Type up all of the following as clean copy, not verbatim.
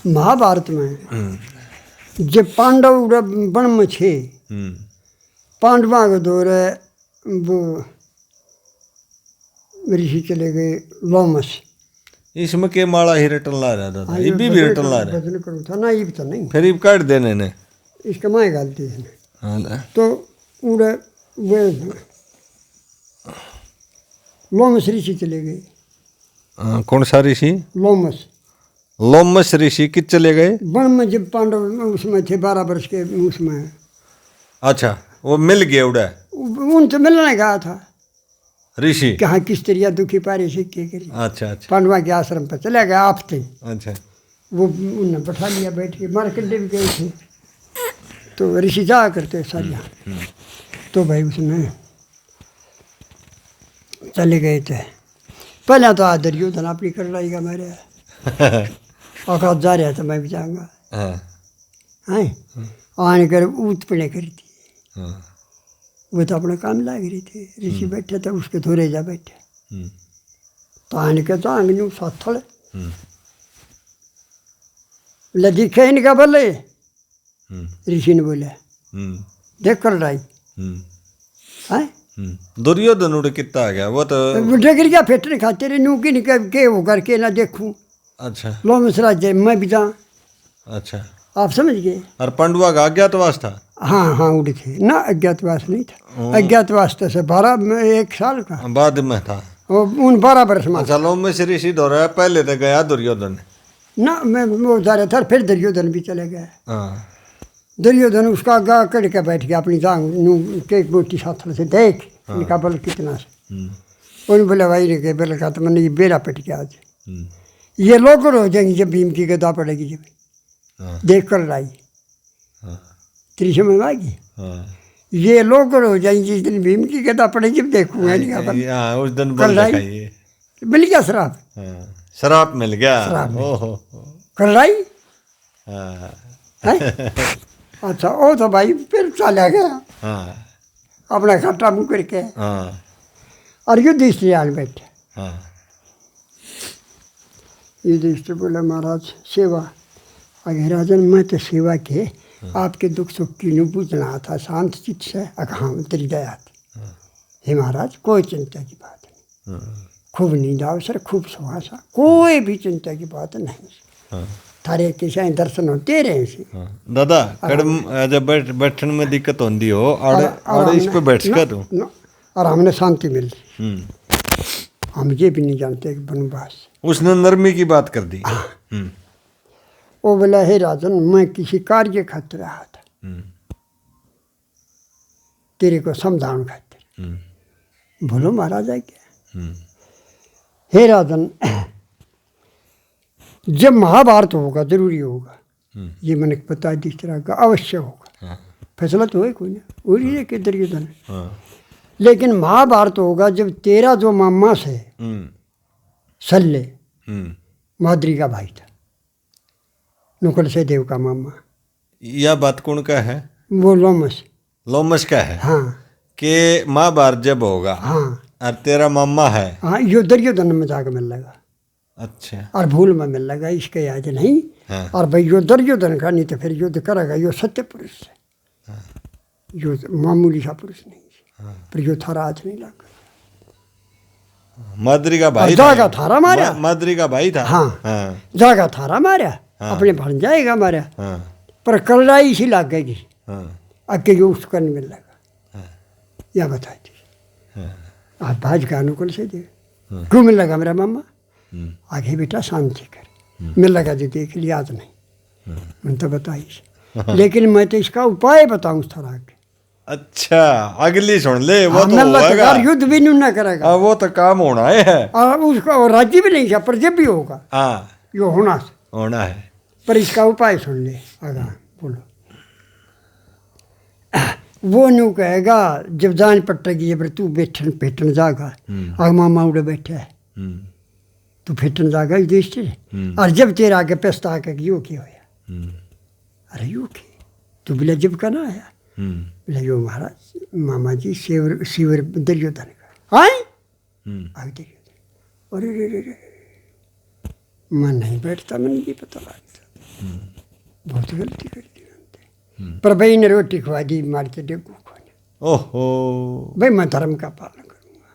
महाभारत में जब पांडव वन में छे, पांडवा के दौरे वो ऋषि चले गए लोमस। इसमें के माला ही रटन ला रहा था, ये भी रटन ला रहा भजन करूँ था ना, ये तो नहीं, फिर ये काट देने ने इसका माए गलती है। हाँ तो उड़े वे लोमस ऋषि चले गए। कौन सा ऋषि? लोमस। लोमस ऋषि कित चले गए? वन में जब पांडव उसमें थे 12 वर्ष के उसमें। अच्छा, वो मिल गए उड़ा उनसे मिलने गया था ऋषि। कहाँ किस तरह दुखी पारे से के करी। अच्छा अच्छा, पांडवा के आश्रम पर चले गए आप थे। अच्छा, वो उन्हें बैठा लिया, बैठ के मार्कंडे भी गए थे। तो ऋषि जा करते सारिया। तो भाई उसमें चले गए थे। पहले तो दुर्योधन अपनी कर लाएगा मेरे औकात जा रहा था, मैं भी जाऊँगा हैं आने कर ऊत पड़े करी थी। वो तो अपना काम लाग रही थी। ऋषि बैठे थे उसके धोरे जा बैठे। तो आने के तो आंगनू साथ थोड़े बोले दिखे इनका भले। ऋषि ने बोला देख कर रही है। दुर्योधन उड़ कितना आ गया वो तो डगर क्या फेटने खाते रहे नू की निकल के वो करके ना देखूं। अच्छा, लोमस राज्य मैं भी जाऊँ। अच्छा, आप समझ गए। और पांडवा का अज्ञातवास था? हाँ हाँ उड़ी थे ना, अज्ञातवास नहीं था। अज्ञातवास तो से 1 साल का बाद में था वो उन 12 वर्ष में। अच्छा, लोमस ऋषि दौरा पहले तो गया दुर्योधन ना मैं वो जा रहा था, फिर दुर्योधन भी चले गए। हाँ, दुर्योधन उसका गा कड़ के बैठ गया अपनी जांग नू के बोटी साथ से देख इनका बल कितना से। उन्होंने बोला भाई ने के बल का तो मैंने ये बेरा पट गया आज। ये लोग हो जाएंगे जब भीम की गदा पड़ेगी जब देख कर लाई तेरी समझ आ गई। ये लोग हो जाएंगे जिस दिन भीम की गदा पड़ेगी जब देखूंगा इनका उस दिन बल दिखाइए। मिल गया शराब, शराब मिल गया। कर लाई। अच्छा वो तो भाई फिर चला गया अपना खट्टा मुँह करके। और युधिष्ठिर आने बैठे। युधिष्ठिर बोला महाराज सेवा अगे राजन मैं तो सेवा के आपके दुख सुख की नहीं पूछना था, शांत चित्त से हाँ तेरी दया थी। हे महाराज कोई चिंता की बात नहीं, खूब नींद आओ सर, खूब सुहासा, कोई भी चिंता की बात नहीं। थारे किसी दर्शन होते रहे से। दादा कड़म जब बैठने में दिक्कत होती हो और इस पे बैठ कर और हमने शांति मिल रही। हम ये भी नहीं जानते कि वनवास। उसने नरमी की बात कर दी। वो बोला हे राजन मैं किसी कार्य खातिर रहा था, तेरे को समझाने खातिर। बोलो महाराज है क्या? हे राजन जब महाभारत होगा जरूरी होगा, ये मैंने बता दी, इस तरह का अवश्य होगा। फैसला तो है कोई ना, वही है कि दुर्योधन। लेकिन महाभारत होगा जब तेरा जो मामा से सल्ले माद्री का भाई था, नुकल से देव का मामा। यह बात कौन का है? वो लोमस। लोमस का है। हाँ कि महाभारत जब होगा हाँ और तेरा मामा है। हाँ यो दुर्योधन में जाकर मिल लगा। अच्छा, और भूल में मिल लगा, इसके याद नहीं। और भाई यो दुर्योधन का नहीं तो फिर युद्ध करेगा, यो सत्य पुरुष है। यो मामूली सा पुरुष नहीं है, पर यो थारा आज नहीं लगा। माद्री का भाई जागा थारा मारा। माद्री का भाई था। हाँ जागा थारा मारा, अपने भर जाएगा मारा। पर कलराई इसी लाग गई आगे यो उसका नहीं मिल लगा। या बता दी आप भाज का अनुकूल से दे क्यों मिल लगा मेरा मामा। आगे बेटा शांति कर, मिल लगा जो देख लिया आज नहीं, मैं तो बताइए। लेकिन मैं तो इसका उपाय बताऊं उस तरह के। अच्छा अगली सुन ले, वो तो होगा युद्ध भी नहीं ना करेगा, वो तो काम होना है। और उसका और राज्य भी नहीं, पर जब भी होगा यो होना है। पर इसका उपाय सुन ले। आगा बोलो। वो नू कहेगा जब जान पट्टेगी जब तू बैठन पेटन जागा, आग मामा उड़े बैठे है तू फेटन जागा युधिष्ठिर। और जब तेरा आगे पेस्ता आके यो क्या होया, अरे यो की तू बिला जब का ना आया बोले यो महाराज मामा जी शिवर दुर्योधन का आए आगे दुर्योधन। अरे रे रे रे मैं नहीं बैठता, मैंने ये पता लगता बहुत गलती कर दी उन्होंने। पर भाई ने रोटी खवा दी, मार के डेगू खोने। ओहो, भाई मैं धर्म का पालन करूँगा,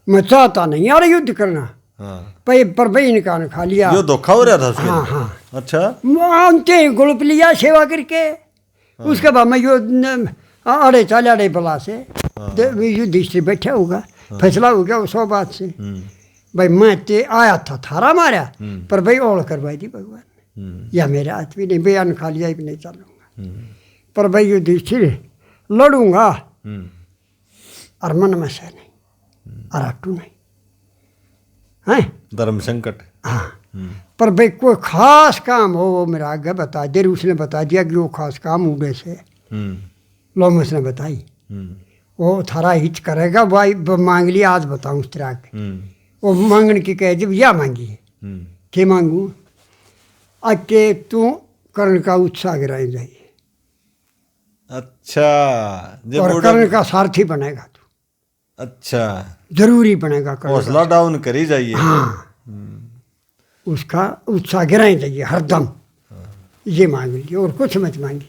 मैं चाहता नहीं यार युद्ध करना। हाँ, पर भाई ने कान खा लिया। यो धोखा हो रहा था उसके हाँ लिए? हाँ, अच्छा, मानते गुड़प लिया सेवा करके। उसके बाद मैं यो अड़े चाले अड़े बला से युधिष्ठिर बैठा होगा, फैसला हो गया उस बात से। भाई मैं ते आया था थारा मारा, पर भाई ओढ़ करवाई दी भगवान ने, या मेरे हाथ भी नहीं, बयान खा लिया भी नहीं चलूंगा। पर भाई युधिष्ठिर लड़ूंगा और मन में से नहीं और हटू नहीं है धर्म संकट। हाँ, पर भाई कोई खास काम हो वो मेरा आगे बता दे। उसने बता दिया कि वो खास काम उड़े से लोमस ने बताई, वो थारा हित करेगा। भाई मांग लिया, आज बताऊँ उस तरह के। वो मांगने की कह जब या मांगी है के मांगू आके तू कर्ण का उत्साह गिराई जाइए। अच्छा, जब और कर्ण का सारथी बनेगा तू, अच्छा, जरूरी बनेगा कर्ण हौसला डाउन करी जाइए। हाँ, उसका उत्साह गिराई जाइए हरदम। ये मांग लीजिए और कुछ मत मांगिए,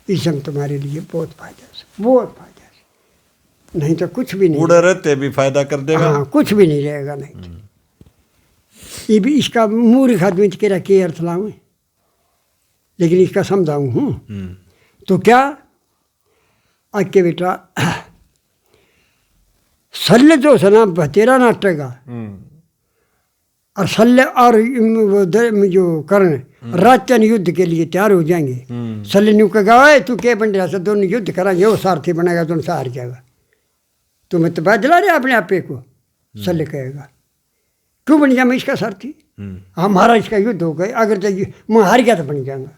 इसम तुम्हारे लिए बहुत फायदा से, बहुत फायदा से, नहीं तो कुछ भी नहीं। उड़े रहते भी फायदा कर देगा। हाँ, कुछ भी नहीं रहेगा नहीं तो। ये भी इसका मूर्ख आदमी के रखे अर्थ लाऊं, लेकिन इसका समझाऊं हूँ तो क्या आके बेटा शल्य जो है ना बतेरा नाटेगा, और शल्य और जो कर्ण राजन युद्ध के लिए तैयार हो जाएंगे। शल्य न्यू कहेगा तू क्या बन रहा, दोनों युद्ध कराएंगे, वो सारथी बनेगा, दोनों से हार जाएगा। तुम्हें तो बदला रहे अपने आपे को। शल्य कहेगा क्यों बन जाए मैं इसका सारथी, हमारा इसका युद्ध हो गए, अगर तो मैं हार गया तो बन जाऊंगा।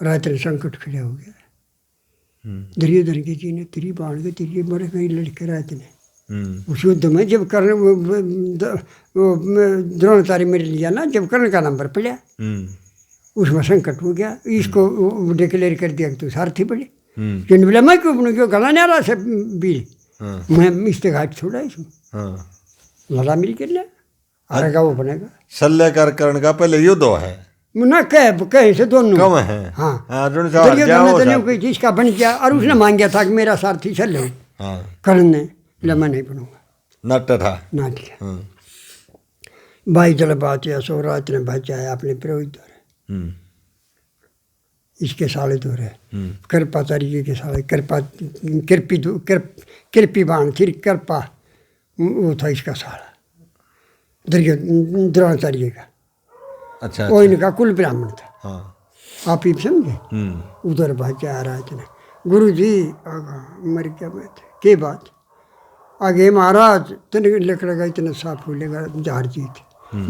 राजन संकट खड़ा हो गया। दुर्योधन के जी ने तिरी बाण के तिरी मर गई लड़के रात ने उस युद्ध में। जब कर्ण द्रोणाचार्य मेरे लिया ना, जब कर्ण का नंबर पड़ा उसमें संकट हो गया। इसको डिक्लेयर कर दिया कि तू सारथी बने। जिन बोला मैं क्यों बनू, क्यों गला नहीं आ रहा से बीर, मैं इस्तेघाट छोड़ा इसमें लड़ा मिल कर लिया, आएगा वो बनेगा। शल्य कर कर्ण का पहले युद्ध है ना कहे से दोनों कम है। हाँ, दुर्योधन ने कोई चीज का बन गया और उसने मांग गया था कि मेरा सारथी शल्य हो। कर्ण ने बोला मैं नहीं बनूंगा, नाट्य था नाट्य। भाई जल बात या सौराज ने बचाया अपने पुरोहित दौरे, इसके साले दौरे कृपाचार्य के साले कृपी बाण थी, कृपा वो था इसका साला द्रोणाचार्य का। अच्छा, वो इनका कुल ब्राह्मण था। हाँ, आप ही समझे। उधर भाजा राज ने गुरु जी मर गया मैं के बात आगे महाराज तेने लकड़ेगा इतना साफ हो लेगा जार जीत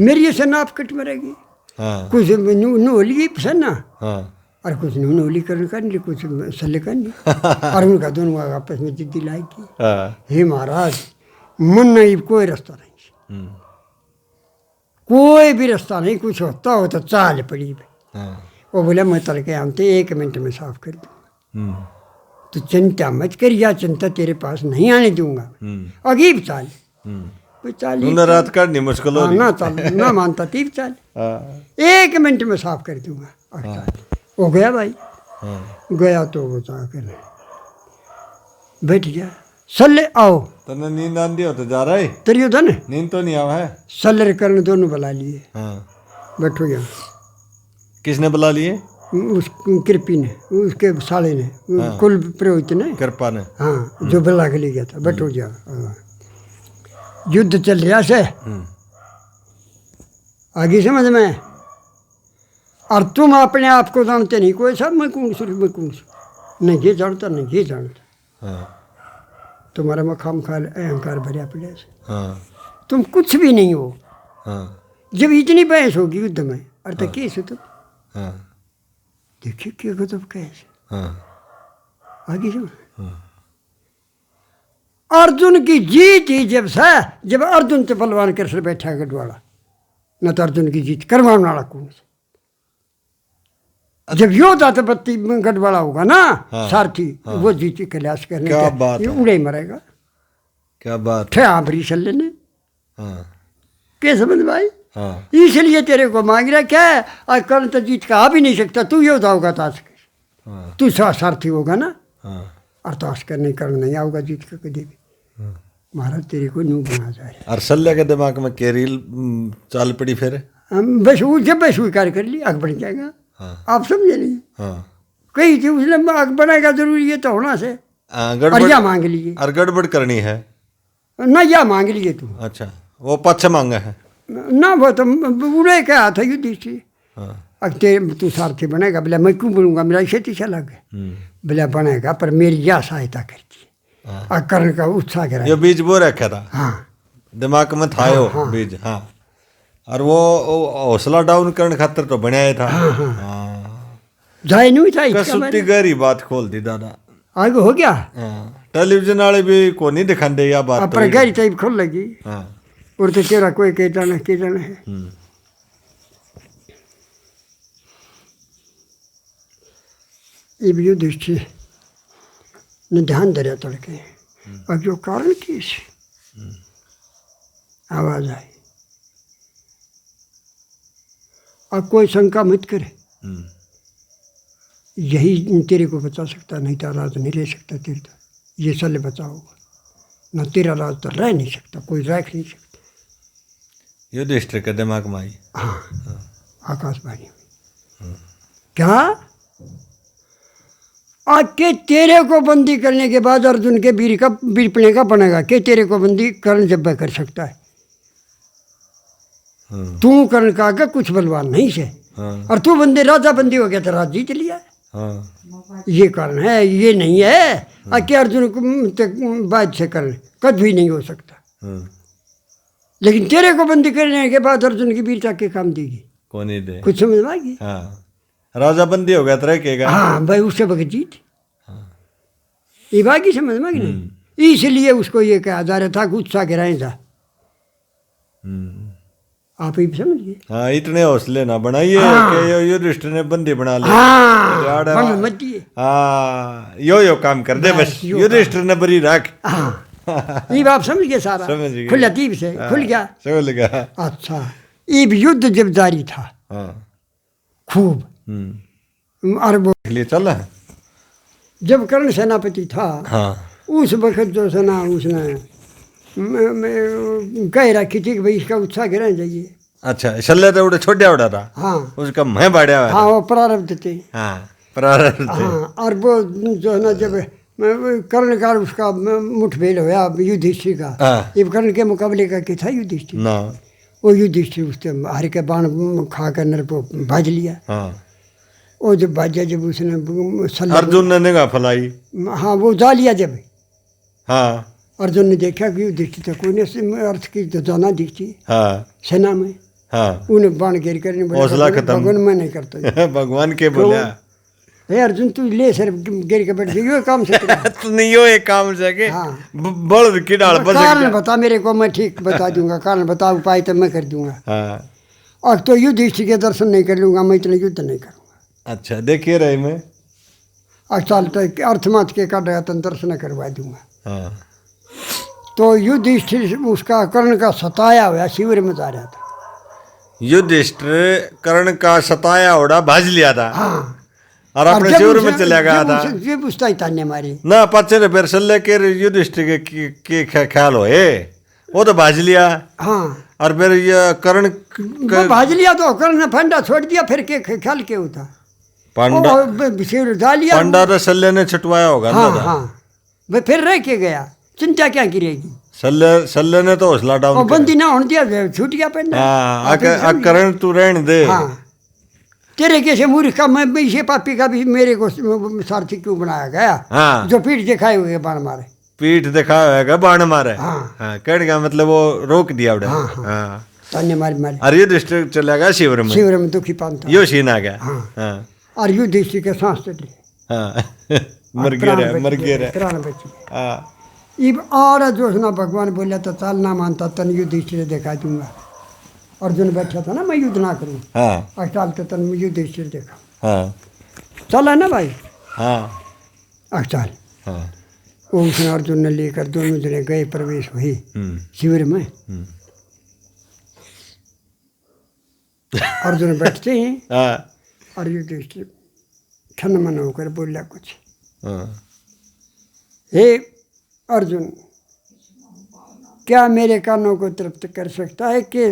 मेरी ऐसे नाप कट मरेगी। कुछ नोली पसंद ना और कुछ नोली करने कुछ सल्ले करनी और उनका दोनों आपस में जिद्दी लाएगी। हे महाराज मन नहीं, कोई रास्ता नहीं, कोई भी रास्ता नहीं, कुछ होता हो तो चाल पड़ी। वो बोला मैं तल के आमते 1 मिनट में साफ कर दूंगा, तो चिंता मत कर, या चिंता तेरे पास नहीं आने दूंगा। अगीब चाल रात काटनी मुश्किल हो ना चाल ना मानता तीब चाल 1 मिनट में साफ कर दूंगा। वो गया भाई, गया तो वो जाकर बैठ गया। सल्ले आओ, तने नींद आंदी हो तो जा रहा है दुर्योधन, नींद तो नहीं आवा है। सल्ले कर्ण दोनों बुला लिए, बैठो गया। किसने बुला लिए? उस कृपी ने, उसके साले ने, कुल पुरोहित ने, कृपा ने। हाँ, जो बुला के ले गया था। बैठो जा, युद्ध चल रहा से आगे समझ में, और तुम अपने आप को जानते नहीं, कोई सब मैं कौन नहीं ये जानता, नहीं ये जानता। तुम्हारा मखाम खाल अहंकार भरिया पड़े से, तुम कुछ भी नहीं हो। जब इतनी बहस होगी युद्ध में, अर्थ कैसे तुम देखिए क्या तो कैसे आगे समझ। अर्जुन की जीत ही जब अर्जुन से बलवान कर बैठा गढ़वाला, न तो अर्जुन की जीत करवाने वाला कौन सा। जब योद्धा तो बत्ती गढ़वाला होगा ना, सारथी, वो जीत कैलाश करने क्या बात ये उड़े ही मरेगा। क्या बात थे आभरी शल्य ने के समझ भाई। हाँ इसलिए तेरे को मांग रहा क्या है, और कर्ण तो जीत का आ भी नहीं सकता, तू योद्धा होगा ताश कर, हाँ तू सारथी होगा ना, हाँ और ताश करने कर्ण नहीं आऊगा जीत का कभी भी। महाराज तेरे को न्यू बना जाए। और सल्ले के दिमाग में केरील चाल पड़ी फिर। हम बस वो जब मैं स्वीकार कर ली आग बढ़ जाएगा। हाँ आप समझे नहीं, हाँ कही थी उसने आग बनाएगा जरूरी है तो होना से, और गड़बड़ या मांग लीजिए और गड़बड़ करनी है। ना, या मांग लीजिए तू अच्छा वो पक्ष मांगा है। ना, वो तो उड़े क्या था युधिष्ठिर, हाँ अब तू सारथी बनेगा, बोला मैं क्यों बनूंगा, मेरा खेती से अलग है, बोला बनेगा पर मेरी यह सहायता करती है। हाँ। और कर्ण का उत्साह ये गिरा। बीज बो रखा था हाँ दिमाग में था यो बीज। हाँ और वो हौसला डाउन करने खातर तो बनाया था। हाँ जाए नहीं था इसका कसुती मैंने। गहरी बात खोल दी दादा। आगे हो गया, हाँ टेलीविजन वाले भी को नहीं दिखाते यह बात तो पर गहरी टाइप खोल लगी, हाँ और तो तेरा कोई कहता है। ये भी युधिष्ठिर ने ध्यान धरा तड़के, और जो कारण की आवाज आई, अब कोई शंका मत करे, यही तेरे को बचा सकता, नहीं तो राज नहीं ले सकता तेरे तो, ये सले बचाओगा न, तेरा राज तो रह नहीं सकता, कोई रख नहीं सकता। युधिष्ठिर के दिमाग में आई। हाँ आकाशवाणी हुई, क्या आके तेरे को बंदी करने के बाद अर्जुन के वीरपने का बनेगा, के तेरे को बंदी कर्ण जब कर सकता है, तू कर्ण का आगे कुछ बलवान नहीं से, और तू बंदे राजा बंदी हो गया तो राज जीत लिया। ये कारण है, ये नहीं है आके अर्जुन को बाद से कर्ण कभी नहीं हो सकता, लेकिन तेरे को बंदी करने के बाद अर्जुन की वीरता के काम देगी, कौन ही दे कुछ समझ में आ गई। हाँ राजा बंदी हो गया तो रहेगा। हाँ भाई उससे बगैर जीत, ये बाकी समझ में आ गई नहीं, इसलिए उसको ये कहा जा रहा था कि उत्साह गिराए था। आप ही समझिए। हाँ इतने हौसले ना बनाइए कि युधिष्ठिर ने बंदी बना लिया। हाँ भंग मत दिए। हाँ यो काम कर दे बस, युधिष्ठिर ने बरी रख। हाँ ये बात समझ गए सारा, समझ गए। खुला तीब से खुल गया। समझ गया। अच्छा ये युद्ध जब जारी था खूब, और वो लिए चला है। जब कर्ण सेनापति था उस वक्त जो सेना उसने कह रखी थी कि भाई इसका उत्साह गिरना चाहिए। अच्छा शल्य तो उड़े छोटा उड़ा था। हाँ उसका मैं बाढ़िया हुआ। हाँ वो प्रारब्ध थे। हाँ प्रारब्ध थे। हाँ और वो जो है ना जब कर्ण का उसका मुठभेड़ होया युधिष्ठिर का, ये कर्ण के मुकाबले का क्या था युधिष्ठिर ना, वो युधिष्ठिर उसके हर के बाण खा कर नर को भाज लिया। वो जब भाजा जब उसने अर्जुन ने निगाह फैलाई। हाँ वो जा लिया जब। हाँ अर्जुन ने देखा कि युधिष्ठिर तो कोई नहीं अर्थ की तो जाना दिखती सेना में। हाँ उन्हें बाण घेर कर हौसला खत्म। भगवान मैं नहीं करता। भगवान के बोलिया हे अर्जुन तू ले सर गिर के बैठ गई, यो काम से तू नहीं यो एक काम से के बड़ की डाल बस कारण बता मेरे को, मैं ठीक बता दूंगा, कारण बता उपाय तो मैं कर दूंगा। और तो युधिष्ठिर के दर्शन नहीं कर लूंगा, मैं इतना युद्ध नहीं करूंगा। अच्छा देखिए रहे मैं अचाल तो अर्थमात के काटेगा तो दर्शन करवा दूंगा। तो युधिष्ठिर उसका कर्ण का सताया हुआ शिविर में जा रहा था। युधिष्ठिर कर्ण का सताया होड़ा भाज लिया था। हाँ और अपने शिविर में चला गया था। ये पूछता ही ताने मारी ना पच्चे फिर सल्ले के युधिष्ठिर के ख्याल हो वो तो भाज लिया। हाँ और फिर ये कर्ण भाज लिया तो कर्ण ने फंडा छोड़ दिया, फिर के ख्याल के होता पांडा शिविर डाल लिया। पांडा तो सल्ले ने छुटवाया होगा। हाँ फिर रह के गया, चिंता क्या गिरेगी। सल्ले ने तो हौसला डाउन बंदी ना होने दिया, छूट गया पेंडा। कर्ण तू रहने दे। तेरे कैसे मूर्ख का मैं इसे पापी का भी मेरे को सारथी क्यों बनाया गया। जो पीठ दिखाए हुए बाण मारे, पीठ दिखाया बाण मारे। कहने का मतलब वो रोक दिया उड़ा। ताने मारी मारी। और युधिष्ठिर चला गया शिविर में दुखी पान था। यो सीन आ गया। और युधिष्ठिर के सांस चढ़ गए, मर गया प्राण बच गए। इब और जो है ना भगवान बोला तो चाल ना मानता तन युधिष्ठिर देखा दूंगा। अर्जुन बैठा था ना मैं युद्ध ना करूँ। अष्टाल तो तन युधिष्ठिर देखा। चला ना भाई। अष्टाल वो उसने अर्जुन ने लेकर दोनों जने गए, प्रवेश हुए शिविर में। अर्जुन बैठते हैं हाँ और युधिष्ठिर छन्न मन होकर बोला कुछ, हाँ हे अर्जुन, क्या मेरे कानों को तृप्त कर सकता है कि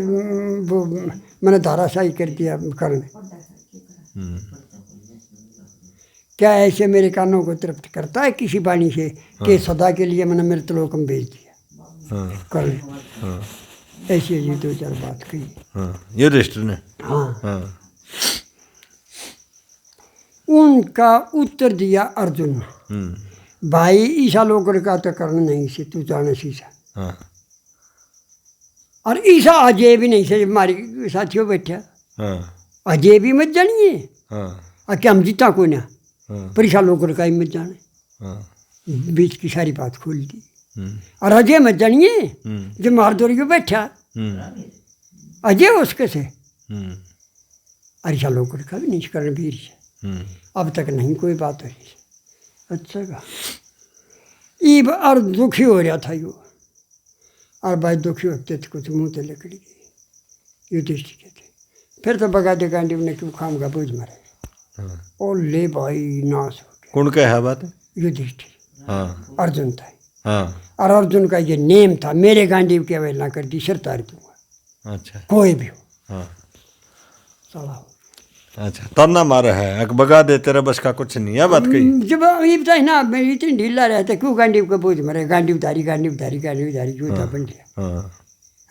वो मैंने धाराशाही कर दिया कर्ण? क्या ऐसे मेरे कानों को तृप्त करता है किसी वाणी से कि सदा के लिए मैंने मृतलोक में भेज दिया हाँ कर्ण? हाँ ऐसी ये दो चार बात कही। हाँ युधिष्ठिर ने हाँ, हाँ उनका उत्तर दिया अर्जुन, भाई ईसा लोकर का तो कर्ण नहीं से तू जाने ईसा, हाँ और ईसा अजय भी नहीं से हमारे साथियों बैठा, हाँ अजय भी मत जानिए हाँ और क्या हम जीता को ना, हाँ पर ईसा लोकर का ही मत जाने, हाँ बीच की सारी बात खोल दी। और अजय मत जानिए जो मारदोरी को बैठा, अजय उसके से और ईसा लोकर का भी नहीं कर्णवीर से अब तक नहीं कोई बात है। अच्छा का ईब और दुखी हो रहा था यो, और भाई दुखी होते थे कुछ मुँह तो लकड़ी गई युधिष्ठिर के थे। फिर तो बगा दे गांडी ने क्यों खाम का बोझ मारे और ले भाई नाश हो गया। कौन का है बात? युधिष्ठिर हाँ अर्जुन था, हाँ और अर्जुन का ये नेम था, मेरे गांडीव की अवहेलना कर दी सिर तार दूंगा, अच्छा कोई भी हो हाँ साला हो। अच्छा तना मारा है अक बगा दे तेरा बस का कुछ नहीं है बात कही। जब ये बताए ना मैं इतनी ढीला रहता क्यों गांडीव का बोझ मारे, गांडीव धारी क्यों था बन गया हाँ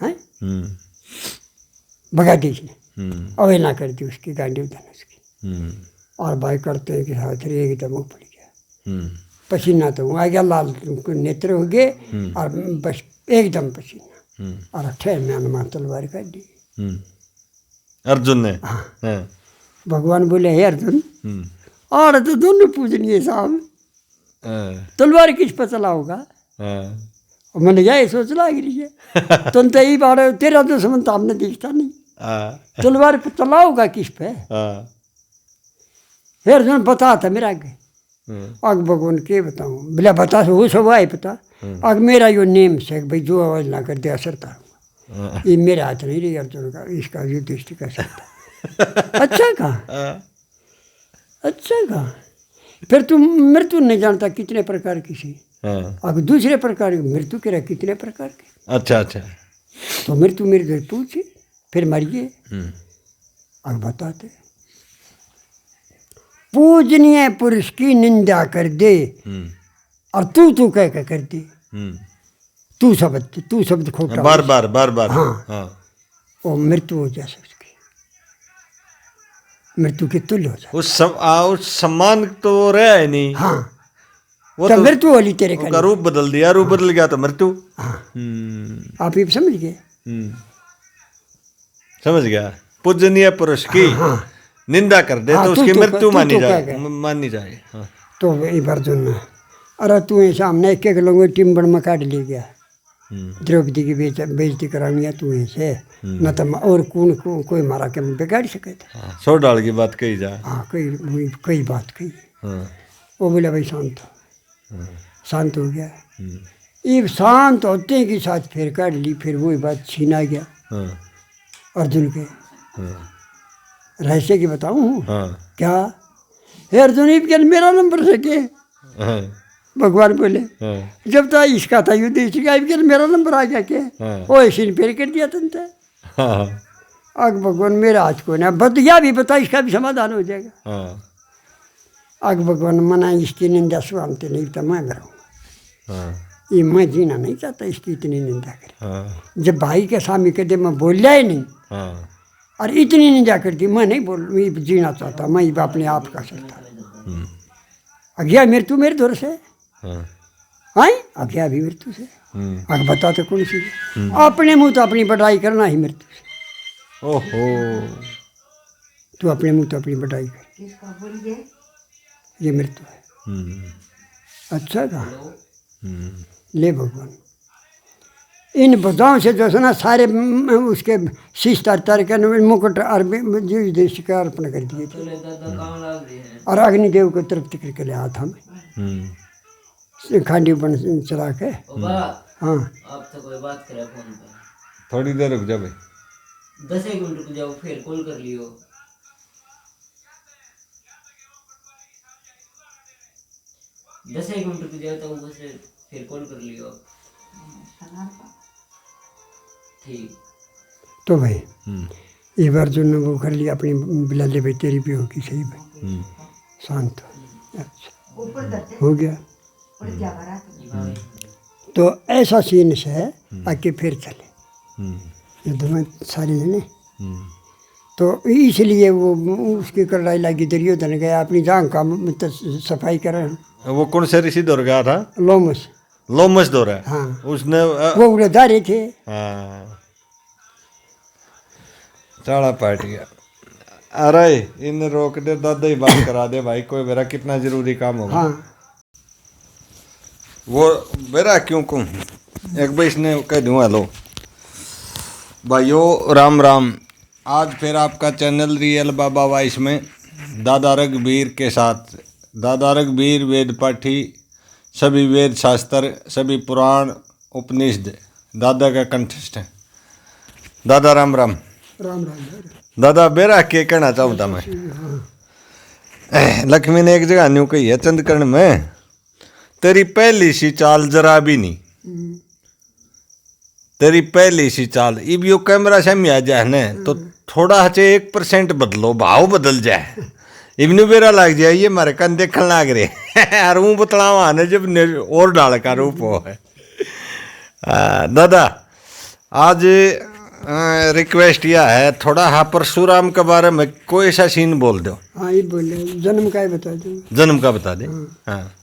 है भगा दी इसने, अवहेलना कर दी उसकी गांडीव धनुष की। और भाई करते हैं कि साथ एकदम वो पड़ गया, पसीना तो आ गया, लाल नेत्र हो गए और बस एकदम पसीना, और ठहर में अनुमान तलवार काट दी अर्जुन ने। हाँ भगवान बोले हे अर्जुन और तो दोनों पूजनीय साहब, तलवार किस पर चला होगा? और मैंने यही सोच ला गिरी है तुम तो यही बार तेरा दुश्मन तो हमने दिखता नहीं, तलवार पर चला होगा किस पे? हे अर्जुन बता था मेरा आगे, आग भगवान के बताऊँ बोला बता हो सब आए पता, आग मेरा यो नेम से भाई जो आवाज ना कर दे असर था, ये मेरे हाथ नहीं रही अर्जुन का, इसका युधिष्ठिर का सकता। अच्छा कहा, अच्छा कहा। फिर तुम मृत्यु नहीं जानता कितने प्रकार की सी, अब दूसरे प्रकार की मृत्यु के रहे कितने प्रकार की। अच्छा अच्छा तो मृत्यु मेरे घर पूछे फिर मरिए, अब बताते पूजनीय पुरुष की निंदा कर दे और तू कह के कर दे, तू शब्द खोटा बार बार हाँ वो मृत्यु हो जाए उसकी, मृत्यु के तुल्य हो जाए। उस सम्मान तो रहा है नहीं। हाँ वो तो मृत्यु वाली तेरे का रूप बदल दिया, रूप बदल गया तो मृत्यु। हाँ आप ये समझ गए? समझ गया। पूजनीय पुरुष की निंदा कर दे तो उसकी मृत्यु मानी जाए। तो ये अर्जुन अरे तू सामने एक लोगों टिम्बड़ में काट ले गया, द्रौपदी की बेइज्जती करानी तू से न तो और कोई मारा के बिगाड़ सके था। सौ डाल की बात कही जाए। हाँ कई बात कही। वो बोले भाई शांत हो गया। ये शांत होते के साथ फिर काट ली, फिर वही बात छीना गया अर्जुन के रहस्य की बताऊँ क्या? हे अर्जुन ये मेरा नंबर सके भगवान बोले जब था इसका था युधिष्ठिर का मेरा नंबर आ गया क्या? वो ऐसे फिर कर दिया तुमने। आग भगवान मेरा आज को ना बतिया भी बता, इसका भी समाधान हो जाएगा। आग भगवान मना इसकी निंदा सुनते नहीं तो मैं करूँगा, ये मैं जीना नहीं चाहता इसकी इतनी निंदा करे। जब भाई के सामने कर दे मैं बोलिया ही नहीं और इतनी निंदा कर दी, मैं नहीं बोल मैं जीना चाहता, मैं अपने आप का सकता। अज्ञा मृत्यु मेरे दौर से आई, अज्ञा भी मृत्यु से। आग बता तो कौन सी अपने मुँह तो अपनी बढ़ाई करना ही मृत्यु से। ओहो तू अपने मुँह तो अपनी बढ़ाई कर, ये मृत्यु है। अच्छा कहा ले भगवान इन बताओं से जो है ना सारे उसके शीश तर के मुकुट युधिष्ठिर का अर्पण कर दिए थे और अग्निदेव को तृप्त करके ले हाथ में खांडी बन चला के। हाँ थोड़ी देर रुक जा भाई। 10 एक मिनट रुक जाओ, फिर कॉल कर लियो। 10 एक मिनट रुक जाओ तो बस फिर कॉल कर लियो। ठीक। तो भाई एक बार जो वो कर लिया अपनी बुला ले भाई, तेरी भी होगी सही भाई, शांत हो। अच्छा हो गया। तो ऐसा सीन से आके फिर चले ये दोनों सारे जने। तो इसलिए वो उसकी कड़ाई लगी, दुर्योधन गया अपनी जांग का सफाई कर। वो कौन से ऋषि दौर गया था? लोमस। लोमस दौर है। हाँ उसने वो उड़ेदारे थे। हाँ चाड़ा पाट गया। अरे इन रोक दे, दादा ही बात करा दे भाई, कोई मेरा कितना जरूरी काम होगा। हाँ वो मेरा क्यों कहूँ, एक भाई इसने कह दूँ हेलो भाइयों राम राम। आज फिर आपका चैनल रियल बाबा वाइस में दादा रघुबीर के साथ, दादा रघुबीर वेद पाठी, सभी वेद शास्त्र, सभी पुराण उपनिषद दादा का कंठस्थ है। दादा राम राम। राम राम। दादा बेरा के कहना चाहूँ था मैं, लक्ष्मी ने एक जगह न्यू कही है चंदकर्ण में, तेरी पहली सी चाल जरा भी नहीं, तेरी पहली सी चाल। इब यो कैमरा से आ जाए न तो थोड़ा हचे 1% बदलो, भाव बदल जाए, इबन बेरा लग जाए ये मारे कन देखने लग रहे और हूँ बतलावा आने जब और डाल का रूप हो है। दादा आज रिक्वेस्ट यह है, थोड़ा हाँ परशुराम के बारे में कोई ऐसा सीन बोल दो। हाँ ये बोले जन्म का ही बता दो। जन्म का बता दे। हाँ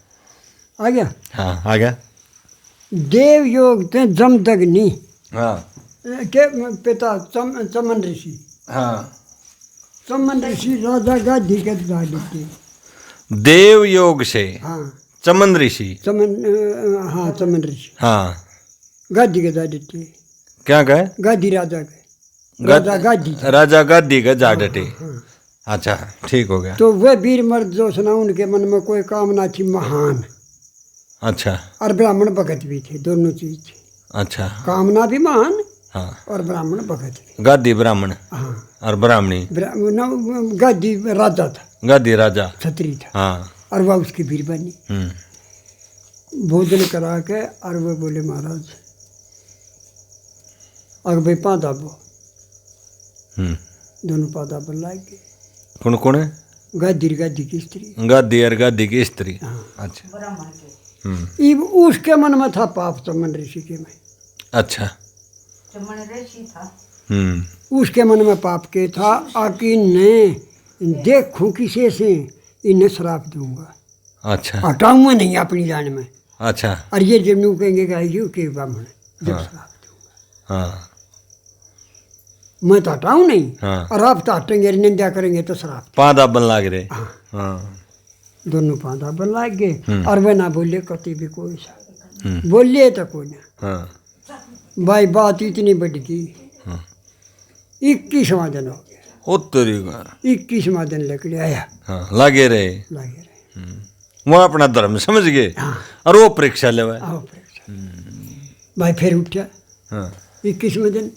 आ गया। हाँ आ गया। देव योग थे जमदग्नि हाँ के पिता चमन ऋषि। हाँ चमन ऋषि राजा गादी के थे। देव योग से हाँ चमन ऋषि। हाँ चमन ऋषि हाँ गादी के दादी थे। क्या कहे? गादी राजा के राजा गादी। राजा गादी का जा डटे। अच्छा ठीक हो गया। तो वह वीर मर्द जो सुना, उनके मन में कोई कामना थी महान। अच्छा और ब्राह्मण भगत भी थे, दोनों चीज थी। अच्छा कामना भी महान हाँ और ब्राह्मण भगत भी। गादी ब्राह्मण हाँ और ब्राह्मणी। गादी राजा था, गादी राजा छत्री था। हाँ और वह उसकी बीरबानी। भोजन करा के और वह बोले महाराज और भाई पा दाबो। दोनों पा दाबो लाग गए। कौन कौन है? गादी की स्त्री। गादी और गादी की स्त्री। हाँ। अच्छा इब उसके मन में था पाप, चमन ऋषि के में। अच्छा चमन ऋषि था। उसके मन में पाप के था, आकि ने देखूं किसी से इन्हें श्राप दूंगा। अच्छा हटाऊंगा नहीं अपनी जान में। अच्छा और ये जब नू कहेंगे कि ब्राह्मण जब श्राप दूंगा। हाँ मैं तो हटाऊं नहीं। हाँ। और आप तो हटेंगे निंदा करेंगे तो श्राप। पादा बन लाग रहे। हाँ। हाँ दोनों पादा बन लाग गए। और वह ना बोले कति भी कोई सा बोलिए तो कोई ना। हाँ भाई बात इतनी बढ़ गई। 21वां दिन हो गया। उत्तरी का 21वां दिन लेकर आया। हाँ लागे रहे। लागे रहे। वो अपना धर्म समझ गए। हाँ। और वो परीक्षा ले आओ परीक्षा। भाई फिर उठा। हाँ 21वें दिन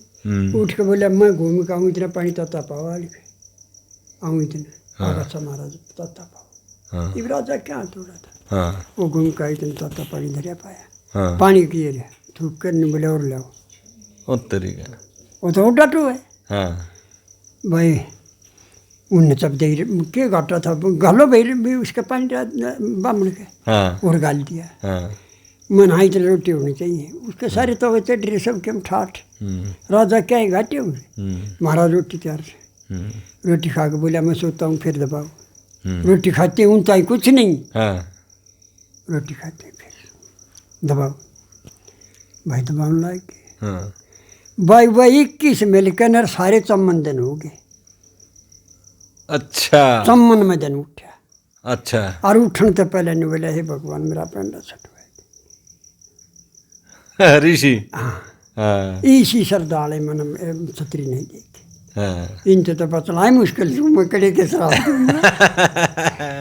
उठ के बोले मैं घूम के आऊँ, इतना पानी तता पाओ आऊँ इतना। अच्छा महाराज तता पाओ। हाँ इब राजा क्या थोड़ा था। हाँ वो घूम के इतना तता पानी धरिया पाया। हाँ पानी किए रहे थूक कर नहीं बोले और लाओ। उत्तरी का वो तो डटो है। हाँ भाई उनने सब दे के घाटा था, गालो भाई भी उसका पानी बामण के हाँ और गाल दिया। हाँ मन हाई तो रोटी होनी चाहिए उसके सारे तो होते ड्रेस सब के हम ठाठ। राजा क्या है घाटे हुए। महाराज रोटी तैयार से रोटी खा के बोला मैं सोता हूँ फिर दबाओ। रोटी खाते उनता ही कुछ नहीं। हाँ रोटी खाते फिर दबाओ। भाई दबाव लाग गए। हाँ भाई वह 21 मिलकर नर सारे चमन दिन हो गए। अच्छा चमन में दिन उठा। अच्छा और उठने तो पहले नहीं बोला हे भगवान मेरा पेंडा छटवा। ऋषि हाँ हाँ इसी श्रद्धालय मन छतरी नहीं देखे। हाँ इनसे तो बतलाए मुश्किल से मैं कड़े के श्राप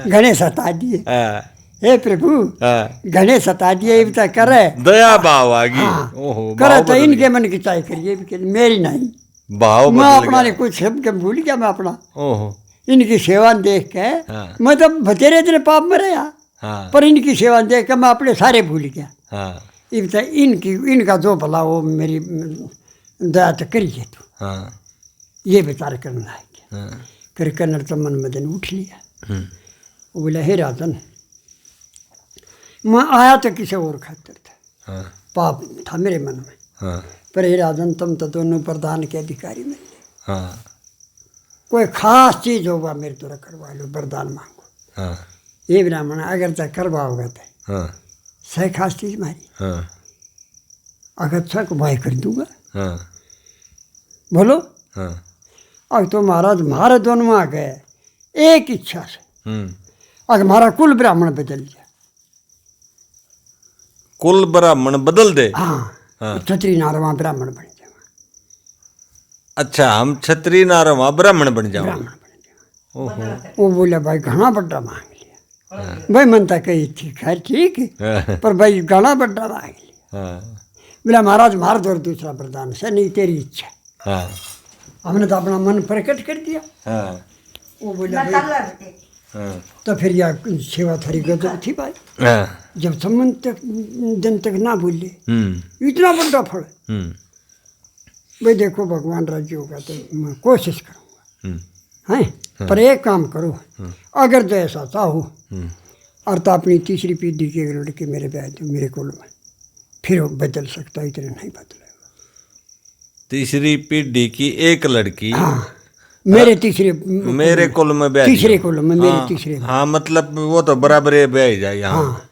घने सता दिए। हाँ हे प्रभु हाँ घने सता दिए इब तक करे। दया भाव आ गई। हाँ ओहो करे भाव तो बदल इनके मन की चाय करिए भी मेरी नहीं। भाव मैं बदल अपना गया। कुछ शब्द भूल गया मैं अपना। ओहो। इनकी सेवा देख के हाँ। मैं तो बतेरे इतने पाप में रहा, हाँ पर इनकी सेवा देख के मैं अपने सारे भूल गया। हाँ इनका जो भला वो मेरी दया तो करिए तू, हाँ ये विचार करना है क्या। हाँ फिर कन्नड़ तो मन मदन उठ लिया। वो बोला हे राजन, मैं आया तो किसी और खातिर था, हाँ पाप था मेरे मन में, हाँ पर हे राजन तुम तो दोनों प्रधान के अधिकारी मिल गए, हाँ कोई खास चीज होगा मेरे तो करवा लो, वरदान मांगो। हाँ ये ब्राह्मण अगर तक करवाओगे तो हाँ सही खास चीज मारी, हाँ अगर अच्छा को भाई कर दूंगा। हाँ बोलो हाँ अब तो महाराज हमारे दोनों में आ गए एक इच्छा से, हम्म। अगर हमारा कुल ब्राह्मण बदल गया। कुल ब्राह्मण बदल दे। हाँ, हाँ। क्षत्रिय नारवा ब्राह्मण बन जाओ, अच्छा हम क्षत्रिय नारवा ब्राह्मण बन जाओ। ब्राह्मण बन जाओ। ओहो। वो बोले भाई घना बड्डा मांग लिया। भाई मनता कही थी खैर ठीक है, हाँ पर भाई घना बड्डा मांग लिया। हाँ बोला महाराज मार दो दूसरा प्रधान से, नहीं तेरी इच्छा। हाँ हमने तो अपना मन प्रकट कर दिया। हाँ वो बोला भाई, हाँ तो फिर यह सेवा थोड़ी गजब थी भाई, हाँ जब संबंध तक दिन तक ना भूले इतना बड़ा फल। हम्म भाई देखो भगवान राज्य होगा तो मैं कोशिश करूँगा, हम्म हैं पर एक काम करो, अगर तो ऐसा चाहो हम्म और तो अपनी तीसरी पीढ़ी के लड़के मेरे ब्याह दो मेरे कुल में, फिर वो बदल सकता, इतने नहीं बदलेगा। तीसरी पीढ़ी की एक लड़की हाँ मेरे तीसरे मेरे कुल में ब्याह तीसरे दिया। कुल में मेरे हाँ, तीसरे में। हाँ मतलब वो तो बराबर ही ब्याह ही जाए यहाँ।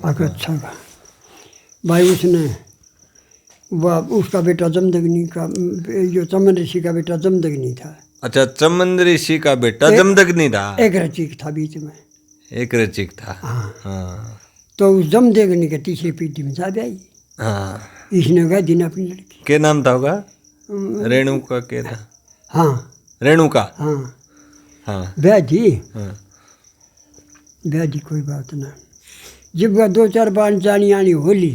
अगर अच्छा था भाई, उसने वह उसका बेटा जमदग्नि का, जो चमन ऋषि का बेटा जमदग्नि था। अच्छा चमन ऋषि का बेटा जमदग्नि था। एक रचिक था बीच में, एक रचिक था। हाँ हाँ तो उस जमदग्नि के तीसरी पीढ़ी में जा आई। हाँ इसने कहा दिन अपनी लड़की। क्या नाम था होगा? रेणुका के था। हाँ रेणुका। हाँ हाँ ब्याह जी, हाँ ब्याह जी कोई बात ना। जब वह 2-4 बार जानी आनी होली,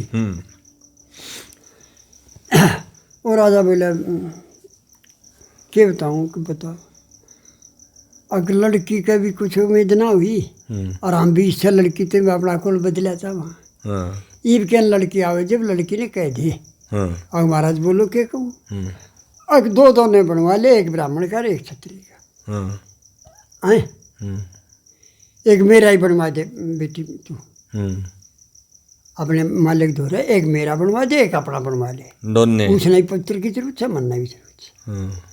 और राजा बोला क्या बताऊँ कि बताओ, अगर लड़की का भी कुछ उम्मीद ना हुई और हम भी इससे लड़की तो मैं अपना कुल बदला था वहाँ। हाँ ईब के लड़की आवे, जब लड़की ने कह दी हाँ और महाराज बोलो क्या कहूँ, अब 2 ने बनवा ले, एक ब्राह्मण का एक क्षत्रिय का। हाँ हैं एक मेरा ही बनवा दे बेटी तू, अपने मालिक दो रहे, एक मेरा बनवा दे, एक अपना बनवा ले। दोनों। पूछना ही पत्र की जरूरत है, मनना भी जरूरत है।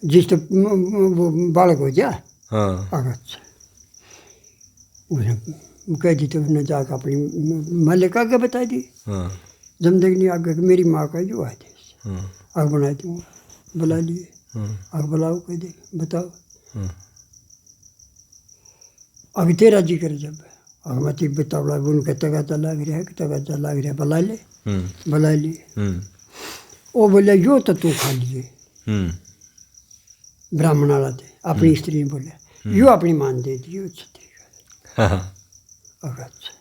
जिस तो वो बालक हो जा। हाँ अगर अच्छा उसने कह दी तो उसने जाकर अपनी मालिक आगे बता दी। हाँ जमदग्नि आगे मेरी माँ का जो आदेश, हाँ आग बना दूँगा, बुला लिए, आग बुलाओ, कह दे बताओ अभी तेरा जी कर, जब और मत बतावड़ा उनके तगाता लाग रहा है, तगाता लाग रहा है, बुला लिए। वो बोले यो तो तू खा लिए, ब्राह्मण वाला थे, अपनी स्त्री ने बोले यो अपनी मान दे दी क्षत्रिय का। अच्छा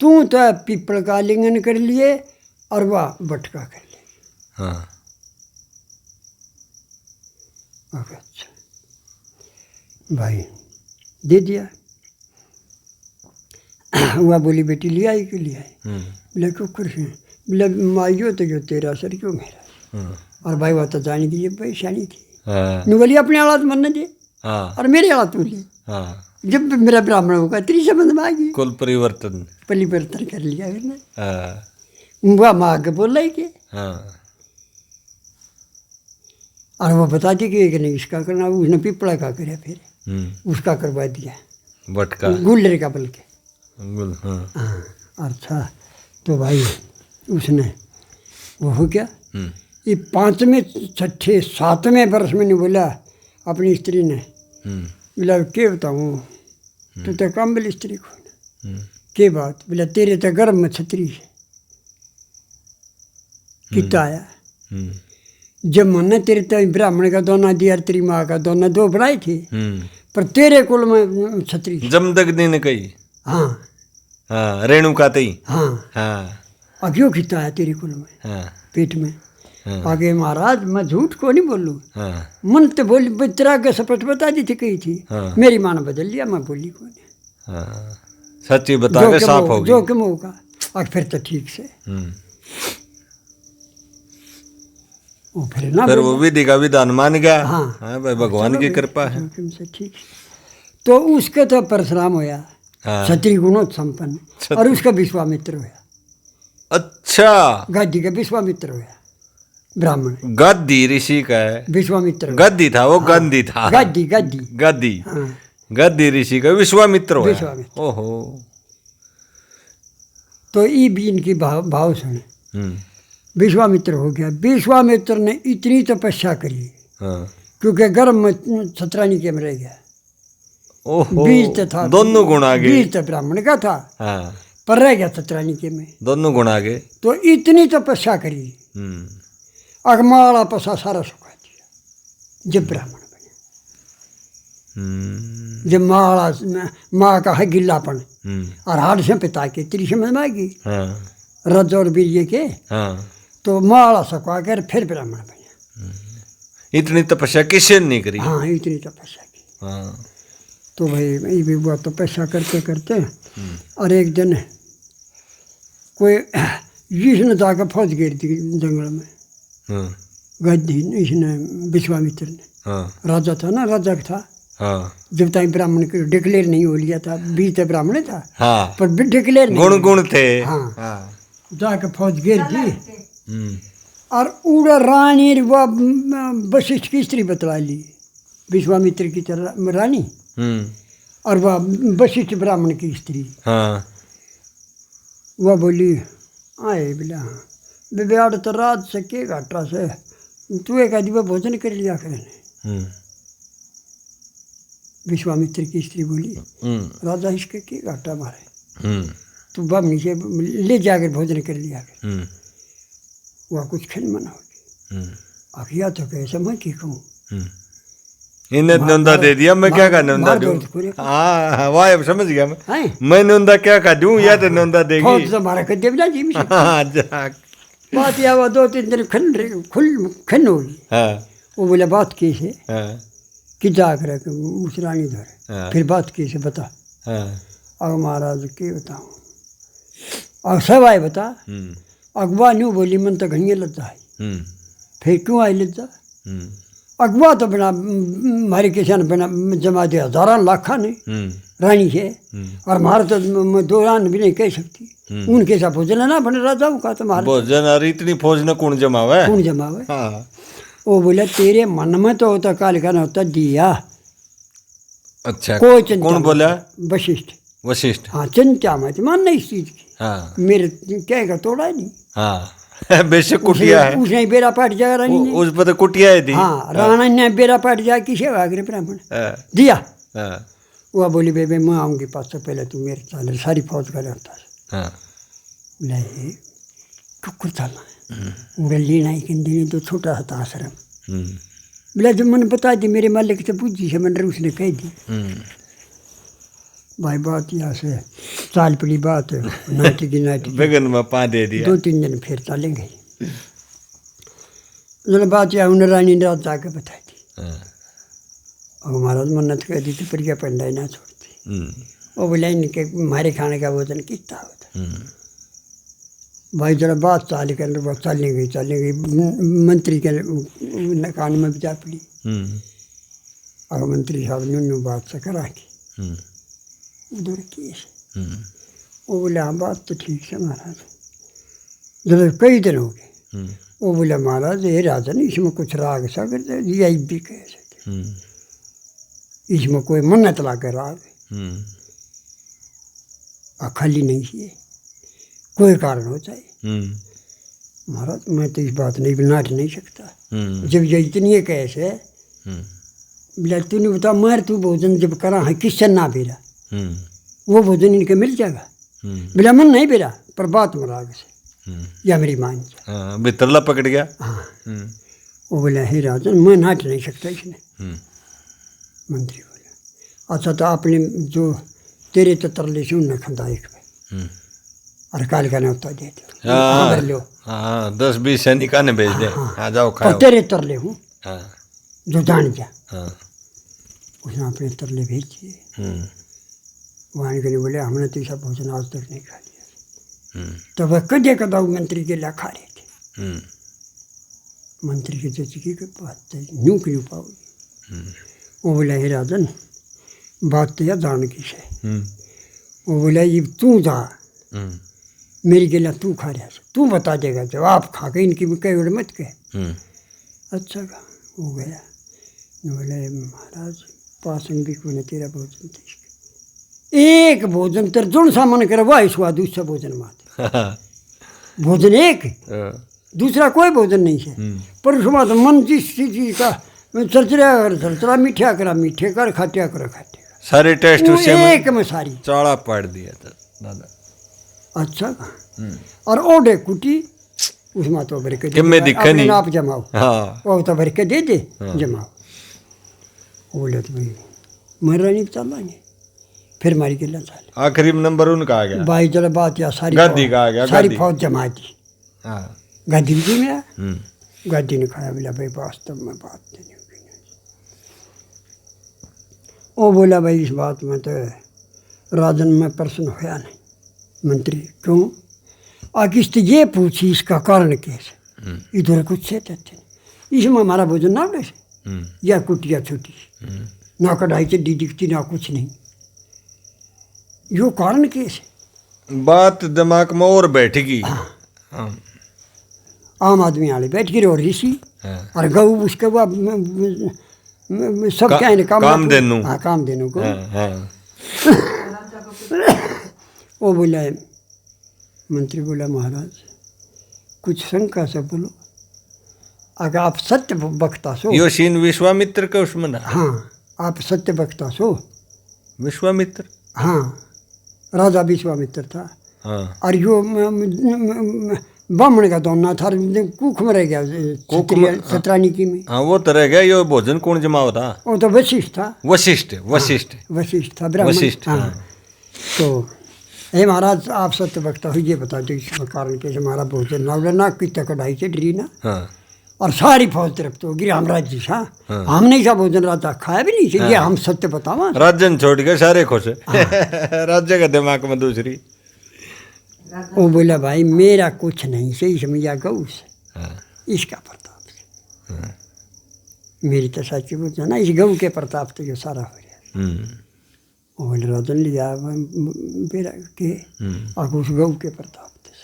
तू तो पीपल का लिंगन कर लिए और वह बटका कर ले। हाँ अच्छा भाई दे दिया। वह बोली बेटी ले आई क्यों ले आई, बोले क्यों कर, बोले माइयो तो जो तेरा सर क्यों मेरा। और भाई वह तो जानी थी, भाई शानी थी, मैं बोली अपने हालात मन दे और मेरे हालात तू ले। जब मेरा ब्राह्मण होगा तेरी संबंध में आ गई, कुल परिवर्तन कर लिया ना। वह माँ आगे बोल रही कि और वो बता दी कि एक नहीं इसका करना, उसने पिपड़ा का करे, फिर उसका करवा दिया, बटका गुल्लर का बल्कि। हाँ अच्छा तो भाई उसने वो हो गया। ये 5वें 6ठे 7वें वर्ष में नहीं बोला अपनी स्त्री ने, बोला क्या बताऊँ तू तो काम्बल स्त्री को के बात, बोला तेरे तो गर्भ में छतरी है कितना आया। जब मैंने तेरे तो ब्राह्मण का दोना दिया, तेरी माँ का दोना, 2 बनाई थी, पर तेरे कुल में छतरी। जमदग्नि ने कही। हाँ हाँ रेणुका तई। हाँ हाँ अब क्यों कितना आया तेरे कुल में हाँ पेट में, आगे महाराज मैं झूठ को नहीं बोलूँ, हाँ मन तो बोली तेरा के सपट बता दी थी कही थी, हाँ। मेरी माँ ने बदल लिया, मैं बोली को नहीं, हाँ सच्ची बता के साफ हो गई। जो कि होगा और फिर तो ठीक से वो फिर ना फिर वो विधि का विधान मान गया। हाँ। हाँ भाई भगवान की कृपा है। जोखिम से ठीक से। तो उसके तो परशुराम होया, हाँ। क्षत्रिय गुणोत संपन्न, और उसका विश्वामित्र होया, अच्छा गादी का विश्वामित्र होया, ब्राह्मण गद्दी ऋषि का है। विश्वामित्र होया। गद्दी था वो, गंदी था। गद्दी गद्दी गद्दी हाँ गद्दी ऋषि का विश्वामित्र हुआ। विश्वामित्र। ओहो। तो ये भी इनकी भाव सुने, हम्म, विश्वामित्र हो गया। विश्वामित्र ने इतनी तपस्या करी हाँ। क्योंकि गर्भ में छत्रानी के में रह गया, ओहो बीज तो था, दोनों गुण आ गए। बीज तो ब्राह्मण का था हाँ पर रह गया छत्रानी के में। दोनों गुण आ गए। तो इतनी तपस्या करी, अगमाड़ा पसा सारा सुखा दिया जब ब्राह्मण बने। जब माँ का है गिल्लापन और हाथ से पिता के त्रिश में मांगी हाँ रज और वीर्य के, हाँ। तो माला सुखा कर फिर ब्राह्मण बने। इतनी तपस्या किसी ने नहीं करी। हाँ इतनी तपस्या की। हाँ तो भाई ये भी हुआ तपस्या करते करते, और एक दिन कोई जिसने जाकर फौज गिर दी जंगल में, हाँ गद्दी इसने विश्वामित्र ने, हाँ राजा था ना, राजा था हाँ जब तक ब्राह्मण को डिक्लेयर नहीं हो लिया था, बीज तो ब्राह्मण था हाँ। पर डिक्लेयर नहीं। गुण गुण थे। हाँ। हाँ। जाकर फौज गिर दी हम्म, और उड़ा रानी व वशिष्ठ की स्त्री बतला ली, विश्वामित्र की तरह रानी और वह वशिष्ठ ब्राह्मण की स्त्री। हाँ वह बोली आए बोला हाँ बेबियाड़ तो रात से के घाटा से तू एक आदि वह भोजन कर लिया करे। विश्वामित्र की स्त्री बोली राजा इसके के घाटा मारे, तू बामनी से ले जाकर भोजन कर लिया कर। वह कुछ खन मना होगी आखिया तो कैसे मैं की कहूँ, इन्हें नंदा दे दिया, मैं क्या का नंदा दूं। हाँ वाह समझ गया मैं नंदा क्या का दूं, या तो नंदा देगी। फौज तो मारा कर देवला जी में हाँ जाक। बात या वो 2-3 दिन खन होगी। हाँ वो बोला बात की से हाँ कि जाकर मुसरानी धरे, फिर बात की से बता। हाँ अब महाराज के बताऊँ और सब आए बता। अगवा न्यू बोली मन तो घनिया लज्जा है, फिर क्यों आई लज्जा। अगवा तो बना हमारे किसान बना जमा दिया हजारों लाखा ने रानी से, और हमारा तो दौरान भी नहीं कह सकती। उनके साथ भोजन ना बने राजाओं का, तो हमारा भोजन और इतनी फौज न कौन जमावे। कौन जमावे। हाँ। वो बोला तेरे मन में तो होता काल का ना होता दिया। अच्छा कोई चिंता कौन बोला। वशिष्ठ। वशिष्ठ। हाँ चिंता मत मानना इस चीज की। हाँ मेरे कहेगा तोड़ा नहीं। हाँ बेशक कुटिया है। उसने बेरा पाट जाएगा रानी ने। उस पर तो कुटिया है थी। हाँ राणा ने बेरा पाट जाए किसे आगे ब्राह्मण दिया। वह बोली बेबे मैं आऊँगी पास से पहले तू मेरे चाल सारी फौज का रहता है। बोला टुक्कर चलना है उड़े लेना ही दिन तो छोटा सा था आश्रम। बोला जब मैंने बता दी मेरे मालिक से पूछी से मैंने उसने कह दी। भाई बात यहाँ से साल पड़ी बात है, नाटी की नाटी बेगन में पा दे दिया। 2-3 दिन फिर चलेंगे। जब बात यहाँ उन्हें रानी ने रात जाकर बताई थी। और महाराज मन्नत कर दी थी प्रिया पंडाई ना छोड़ती। वो बोला इनके हमारे खाने का भोजन कितना होता। भाई जरा बात चाल कर वो चलने गई मंत्री के कान में भी जा पड़ी। और मंत्री साहब ने बात से करा की उधर की। वो बोले हाँ बात तो ठीक है महाराज। जब कई दिन हो गए वो बोला महाराज ये राजन इसमें कुछ राग सा करते यही भी कह सकते, इसमें कोई मन्नत ला कर राग खाली नहीं है, कोई कारण हो जाए। महाराज मैं तो इस बात नहीं नाट नहीं सकता। जब ये इतनी है कैसे बोला तूने बता मर तू भोजन जब करा है किससे ना बेरा वो भोजन इनके मिल जाएगा। बोला मन नहीं बेरा पर बात मराग से या मेरी मान बितरला पकड़ गया। हाँ वो बोला हे राजन मैं नाट नहीं सकता इसने। मंत्री बोला अच्छा तो आपने जो तेरे तो तरले से उन्हें खंदा एक और काल का न्योता दे दो हाँ खबर लो हाँ 10-20 सैनिका ने भेज दे आ जाओ और खाओ तेरे तरले हूँ हाँ जो जान जा हाँ उसने अपने तरले भेज दिए वहाँ के बोले हमने तो ऐसा भोजन आज तक नहीं खा लिया तो वह कदे कदा मंत्री के ला खा रहे थे मंत्री के चचकी के बात यूं क्यों पाओगे वो बोला हे राजन बात तो यह जान की है वो बोला ये तू जा मेरी गिला तू खा रहा है तू बता देगा जब आप खा के इनकी कह मत कह अच्छा का हो गया बोले महाराज पासन भी को ने तेरा भोजन थे एक भोजन तर जुड़ सामान कर वाह स्वाद दूसरा भोजन मात भोजन एक दूसरा कोई भोजन नहीं है पर उसमें तो मन जिस चीज का चरचरा मीठा करा मीठे कर खाटिया कर खाटे सारे टेस्ट उसे एक में सारी चौड़ा पाड़ दिया था दादा अच्छा और ओडे कुटी उसमें तो भर के कि मैं दिखा नहीं आप जमाओ हाँ वो तो भर के दे दे जमाओ बोले तो भाई मर नहीं चल नहीं फिर मारी के ला चल आखिरी नंबर उनका आ गया भाई चलो बात या सारी गादी का आ गया सारी गादी फौज जमा दी हाँ गादी जी में गादी ने खाया बोला भाई वास्तव में बात नहीं होगी वो बोला भाई इस बात में तो राजन में प्रश्न होया नहीं मंत्री क्यों आकिस्त ये पूछी इसका कारण कैसे इधर कुछ से तथ्य इसमें हमारा भोजन ना कैसे या कुटिया छोटी ना कढ़ाई चड्डी दिखती ना कुछ नहीं यो कारण कैसे बात दिमाग में और बैठेगी आम आदमी वाले बैठ गिरे और ऋषि और गऊ उसके बाद सब क्या है काम देनु हाँ काम देनु को वो बोला मंत्री बोला महाराज कुछ शंका से बोलो अगर आप सत्य बखता सो यो सीन विश्वामित्र का उसमें ना हाँ आप सत्य बखता सो विश्वामित्र हाँ राजा विश्वामित्र था हाँ और यो ब्राह्मण का दोना था कुख में रह गया सतरानी की में हाँ वो तो रह गया यो भोजन कौन जमाओ था वो तो वशिष्ठ था वशिष्ठ वशिष्ठ वशिष्ठ था ब्राह्मण वशिष्ठ हाँ तो हे महाराज आप सत्य वक्ता हो ये बता दो इसका कारण कैसे हमारा भोजन ना की कढ़ाई से डरी ना हाँ और सारी फौज तरफ तो गिरी हमराज जी सा हमने ऐसा भोजन राजा खाया भी नहीं चाहिए हम सत्य बतावा राज्य छोड़ के सारे खुश राज्य का दिमाग में दूसरी वो बोला भाई मेरा कुछ नहीं सही समझा गऊ से इसका प्रताप से मेरी तो सच्ची बोल ना इस गऊ के प्रताप से जो सारा हो गया वो बोले राजन लिया मेरा के और उस गऊ के प्रताप से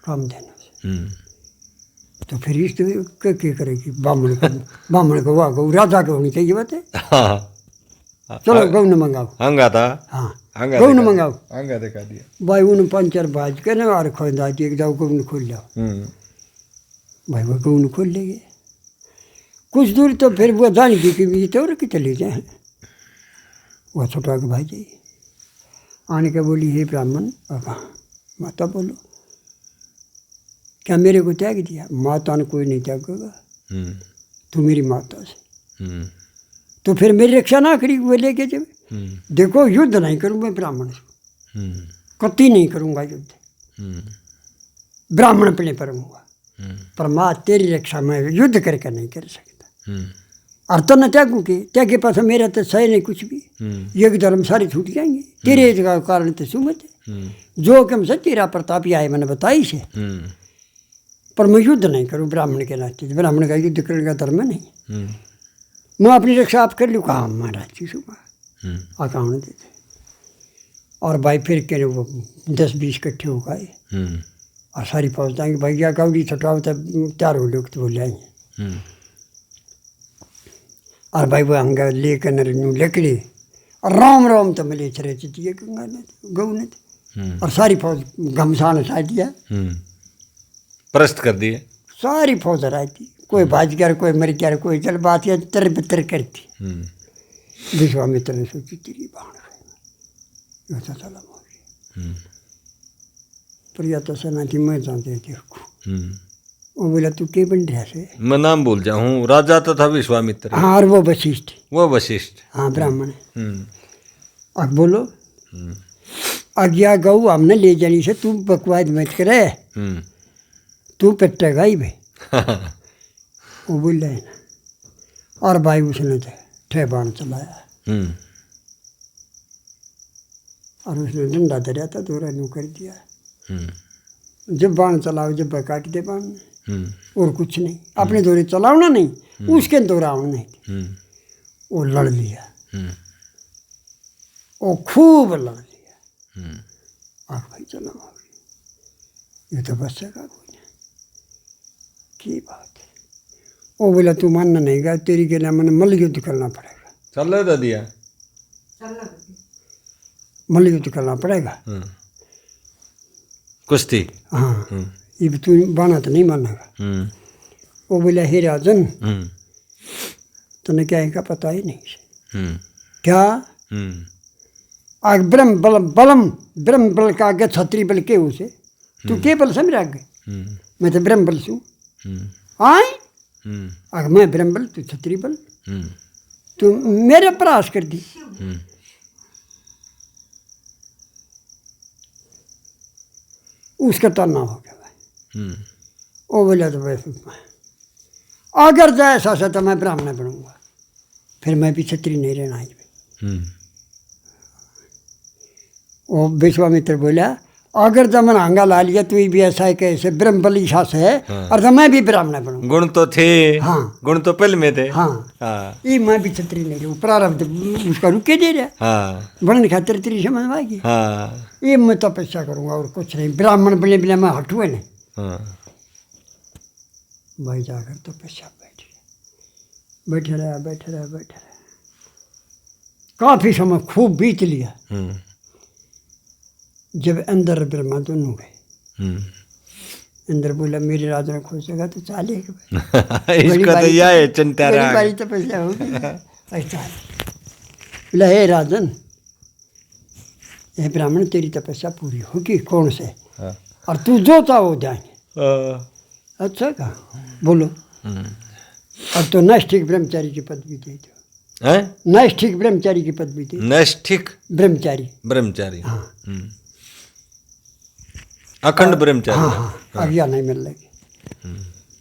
काम देने से तो फिर इस तो क्या करेगी ब्राह्मण को वाह गऊ राजा को होनी चाहिए बात है चलो गऊ न मंगाओ हंगा था हाँ गऊ न मंगाओ हंगा दिखा दिया भाई उन पंचर बाज के ना और खोदा एक जाओ गऊ न खोल जाओ भाई वो गऊ न खोल लेंगे कुछ दूर तो फिर वो जान की कि तो और कि चले जाए वह छोटा के भाई जी आने के बोली हे ब्राह्मण कहाँ माता बोलो क्या मेरे को त्याग दिया माता ने कोई नहीं त्यागेगा तू मेरी माता से तो फिर मेरी रक्षा ना करी वो लेके जब देखो युद्ध नहीं करूँ मैं ब्राह्मण से कति नहीं करूँगा युद्ध ब्राह्मण पे करूँगा पर माँ तेरी रक्षा में युद्ध करके नहीं कर सकता और तो न त्यागू के त्यागे पास मेरा तो सही नहीं कुछ भी यज्ञ धर्म सारे छूट जाएंगे तेरे कारण तो सुमत जो कि हम तेरा प्रताप आए मैंने बताई से पर मैं युद्ध नहीं करूँ ब्राह्मण के नाते ब्राह्मण का युद्ध करने का धर्म नहीं मैं अपनी रक्षा आप कर लूँ कहा महाराज जी सुबह आकाउंट देते और भाई फिर के वो 10-20 इकट्ठे हो गए और सारी फौज जाएंगे भाई क्या गाउडी छुटा होता तैयार हो लोग तो बोल जाएंगे और भाई वो हंगा लेकर लकड़ी और राम राम तो मिले चरे चिटिए गंगा ने गऊ ने और सारी फौज घमसान हटा दिया प्रस्त कर दिए सारी फौज हराई थी कोई भाज गया कोई मर गया कोई चल बात या तर बितर करती विश्वामित्र ने सोची तेरी बाण तो चला प्रिया तो सना थी मैं जानते थे वो बोला तू के बन रहा से मैं नाम भूल जाऊँ राजा तो था विश्वामित्र हाँ और वो वशिष्ठ वो वशिष्ठ हाँ ब्राह्मण अब बोलो आज्ञा गऊ हमने ले जानी से तू बकवाद मत करे, तू पिटेगा ही भाई। वो बोल रहे ना, और भाई उसने ठे बाण चलाया और उसने डंडा दरिया था दोरा यूँ कर दिया। जब बाण चलाओ जब काट दे बाण ने, और कुछ नहीं, अपने दौरे चलावना नहीं, उसके दौराव नहीं, वो लड़ लिया, वो खूब लड़ लिया। और भाई चलो ये तो बचेगा कोई नहीं, की बात है। वो बोला तू मानना नहीं गा, तेरी के लिए मैंने मल्ल युद्ध करना पड़ेगा। चल रहा दिया मल्ल युद्ध करना पड़ेगा। कुश्ती। हाँ, ये तू बाना तो नहीं मानेगा। वो बोला हे राजन, तने क्या इनका पता ही नहीं। क्या आग ब्रह्म बल बलम, ब्रह्म बल का आगे छत्री बल के उसे तू के बल समझ आगे, मैं तो ब्रह्म बल छू आए। आग मैं ब्रह्म बल, तू छत्री बल, तू मेरे प्रयास कर दी। उसका तरना हो गया भाई। वो बोला तो भाई अगर जाए ऐसा तो मैं ब्राह्मण बनूंगा, फिर मैं भी छत्री नहीं रहना ही। वो विश्वामित्र बोला अगर जब मैंने आंगा ला लिया तू भी ऐसा है कैसे ब्रह्म बली सास है, और तो मैं भी ब्राह्मण बनूंगा। गुण तो थे, हाँ गुण तो पहले में थे। हाँ, ये मैं भी छत्री नहीं रहूँ, प्रारब्ध उसका रुके दे रहा, बनने खातिर तेरी समझ में आएगी। ये मैं तपस्या करूंगा और कुछ नहीं, ब्राह्मण बने बिना मैं हटुए नहीं। भाई जाकर तपस्या बैठे रहे। काफी समय खूब बीत लिया। जब अंदर ब्रह्मा दोनों गए, अंदर बोला मेरे राजा खोजेगा तो चालेगा। इसका तो यह है चिंता रहा। बड़ी तपस्या होगी ऐसा। बोला हे राजन, हे ब्राह्मण तेरी तपस्या पूरी होगी, कौन से और तू जो चाहो हो जाएंगे। अच्छा कहा बोलो। और तो नैष्ठिक ब्रह्मचारी की पदवी दे दो। नैष्ठिक ब्रह्मचारी की पदवी दे। नैष्ठिक ब्रह्मचारी। हाँ। अखंड ब्रह्मचारी। हाँ, आज्ञा नहीं मिल लगी।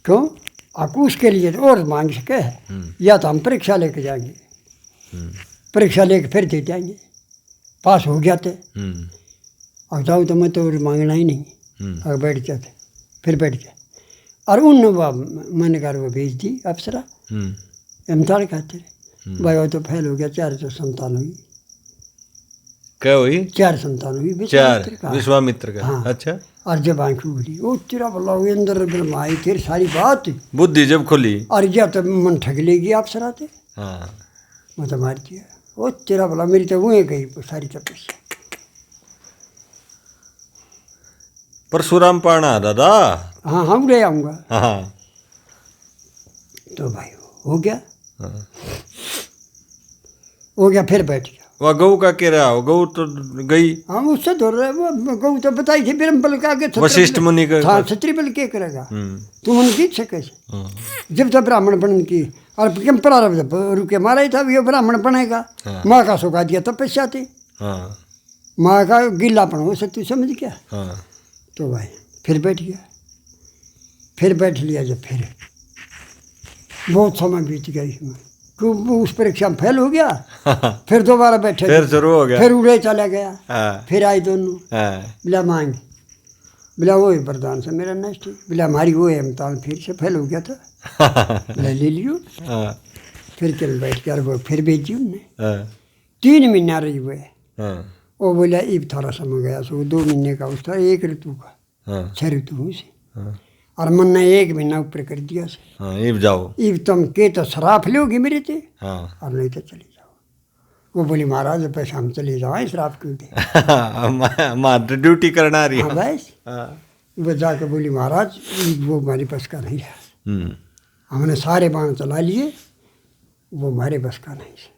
क्यों? आपको उसके लिए और मांग सके है, या तो हम परीक्षा लेके जाएंगे, परीक्षा लेके फिर दे जाएंगे, पास हो गया थे और जाओ तो मैं तो मांगना ही नहीं। और बैठ जाते, फिर बैठ गया। और उन मैंने कहा वो भेज दी अप्सरा, इम्तिहान खातिर। भाई वो तो फेल हो गया, 4 संतान हुई। क्या हुई? 4 संतान हुई विश्वामित्र का। हाँ। अच्छा। और जब आँख खुली वो तेरा बोला अंदर ब्रह्मा आई, तेरी सारी बात बुद्धि जब खुली और या तो मन ठग लेगी अप्सरा थे। हाँ। मैं तो मार दिया। वो तेरा बोला मेरी तो वहीं गई सारी तपस्या। परशुराम पाना दादा। हाँ हम ले आऊँगा। हाँ। तो भाई हो गया। हो गया, फिर बैठ गया। वह गऊ का कह रहा हो, गऊ तो गई। हम उससे धो रहे, वो गऊ तो बताई थी ब्रह्म बल का आगे वशिष्ठ मुनि का। हाँ, क्षत्रिय बल क्या करेगा, तुम मन जीत सके। जब तक ब्राह्मण बन की और क्यों प्रारब्ध रुके मारा ही था, ये ब्राह्मण बनेगा। माँ का सुखा दिया तपस्या थी, माँ का गिल्लापन हो सकती, समझ गया। तो भाई फिर बैठ गया, फिर बैठ लिया। जब फिर बहुत समय बीत गया इसमें, उस परीक्षा में फेल हो गया। फिर दोबारा बैठे, फिर शुरू हो गया, फिर उड़े चला गया। फिर आए दोनों, बिला मांगे, बिला वो वरदान से मेरा नष्ट, बिला हमारी वो इम्तिहान फिर से फेल हो गया था, बिला ले लियो। फिर चल बैठ गया, वो फिर भेजी उनने। 3 महीना रही हुए। वो बोला ईब थारा समय गया, सो 2 महीने का उसका, 1 ऋतु का, 6 ऋतु से। और मन ने 1 महीना ऊपर कर दिया से। ईब जाओ, ईब तुम के तो शराफ लोगी मेरे थे, और नहीं तो चले जाओ। वो बोली महाराज पैसा हम चले जाओ, शराफ क्यों दे, माँ ड्यूटी करना रही। हाँ बस। वो जाकर बोली महाराज वो हमारी बस का नहीं है, हमने सारे बाण चला लिए, वो हमारे बस का नहीं है।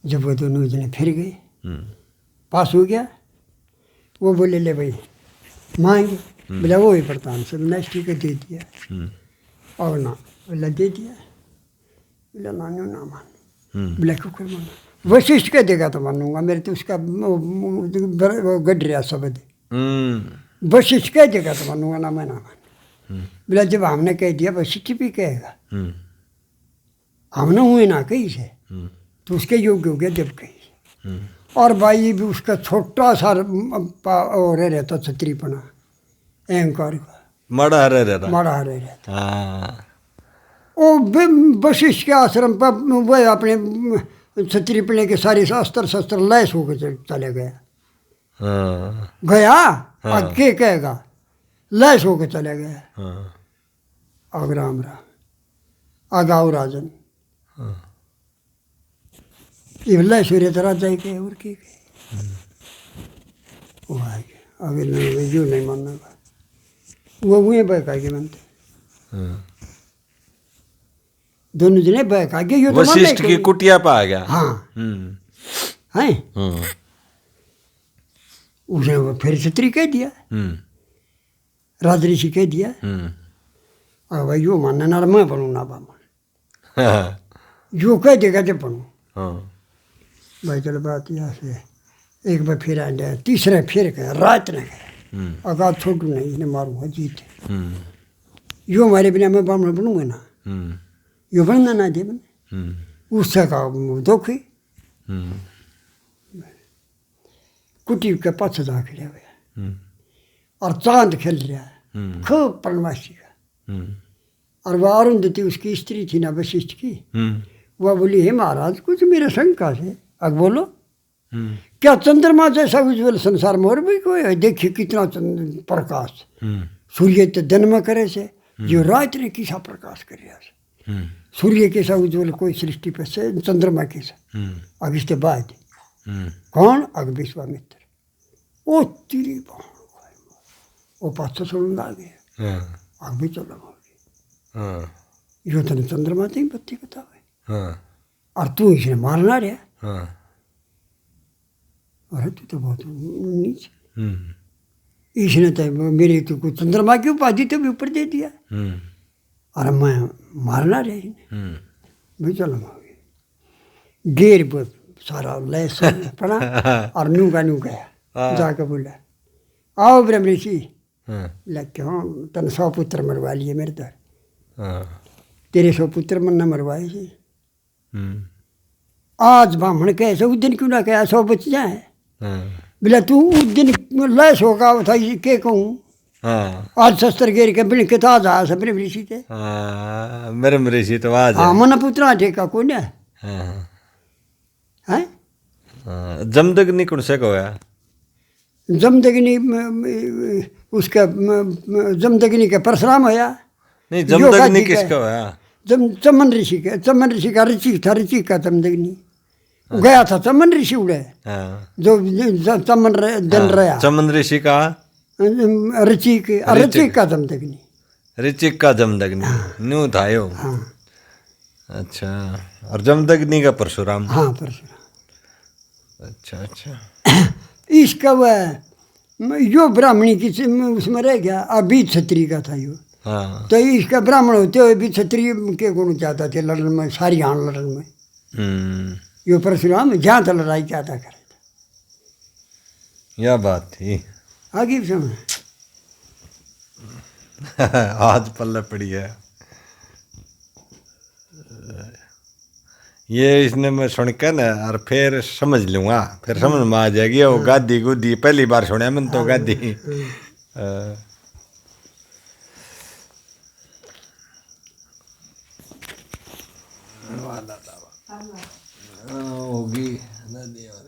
जब वो दोनों जने फिर गए, पास हो गया। वो बोले ले भाई मांगे, बोला वो ही प्रतान सब नष्टी को दे दिया। और ना बोला दे दिया, बोला मानो ना मानो, बोला क्यों मानो, वशिष्ठ कह देगा तो मानूंगा, मेरे तो उसका वो गढ़ रहा शब्द। वशिष्ठ कह देगा तो मानूंगा, ना मैं ना मान। बोला जब हमने कह दिया वशिष्ठ भी कहेगा, हमने हुए ना कहीं से, तो उसके योग्य हो गया जब कहीं से। और भाई भी उसका छोटा सा और रहता छत्रीपना अहंकार का, मड़ा रह रहा माड़ा रह रहता। हाँ वो वशिष्ठ के आश्रम पर वह अपने छत्रीपने के सारे अस्त्र शस्त्र लैस होकर चले गया। हाँ गया आगे कहेगा, लैस होकर चले गया। हाँ आग राम राम आगाओ राजन ये लैस सूर्य तो राजा के और के वो आ गया। अगर नहीं जो नहीं मानना वो बहका के मनते दोनों जने बहका के यो तो वशिष्ठ की कुटिया पर आ गया। हाँ हैं उसने वो फिर छत्री कह दिया, राजऋषि कह दिया, अब भाई यो मानना ना मैं बनूँ ना बामा जो कह देगा जब बनूँ। भाई चलो बात यहाँ से एक बार फिर आ जाए, तीसरे फिर गया, रात ने गया, अगाध छोटू नहीं इसने मारूंगा जीत। यो हमारे बिना मैं ब्राह्मण बनूंगा ना, यो बनना ना दे मैंने उससे का दुखी कुटी के पास जा खड़ा हुआ और चांद खेल रहा है खूब पूर्णमासी का। और वह अरुंधति उसकी स्त्री थी ना वशिष्ठ की, वह बोली हे महाराज कुछ मेरे शंका से। अब बोलो क्या चंद्रमा जैसा उज्ज्वल संसार में और भी कोई है? देखिए कितना प्रकाश, सूर्य तो दिन में करे से जो रात ने किसा प्रकाश कर सूर्य कैसा उज्ज्वल कोई सृष्टि पे से चंद्रमा कैसा। अब इसके बाद कौन अग विश्वामित्र ओ तेरी वो पास सुन आ गया अग भी चलो यो तेने चंद्रमा ते बत्ती बतावे और तू इसने मारना रहा। अरे तू तो बहुत नीच, इसने तो मेरे तो कुछ चंद्रमा की उपाधि तो भी ऊपर दे दिया और मैं मारना रहे भी चलो गेर सारा लैस पड़ा और नू गया जाकर बोला आओ ब्रह्म ऋषि लग क्यों तन 100 पुत्र मरवा लिए मेरे दर तेरे 100 पुत्र मन न मरवाए थे आज ब्राह्मण कैसे उस दिन क्यों ना कहा 100 बच जाए। बोला तू उस दिन लैस होगा था के कहूँ आज शस्त्र गिर के बिन किता जा सब ऋषि थे मेरे ऋषि तो आज हाँ मन पुत्र ठेका कौन है हैं जमदग्नि कौन से को है जमदग्नि उसका जमदग्नि का परशुराम होया नहीं जमदग्नि किसका होया चमन ऋषि का ऋषि था ऋषि का जमदग्नि गया था चमन ऋषि उड़े जो चमन दिन रहा चमन ऋषि का ऋचिक का जमदग्नि ऋचिक का जमदग्नि न्यू था यो। अच्छा और जमदग्नि का परशुराम। हाँ परशुराम। अच्छा इसका वह यो ब्राह्मणी की उसमें रह गया अभी क्षत्रिय का था यो। तो इसका ब्राह्मण होते हुए भी क्षत्रिय के गुण ज्यादा थे लड़न में सारी हान लड़न में यो परशुराम जहाँ तो लड़ाई ज्यादा करे यह बात थी आगे समय आज पल्ले पड़ी है ये इसने मैं सुन के ना और फिर समझ लूँगा फिर समझ में आ जाएगी वो गादी गुद्दी पहली बार सुना मैंने तो गादी होगी नदी और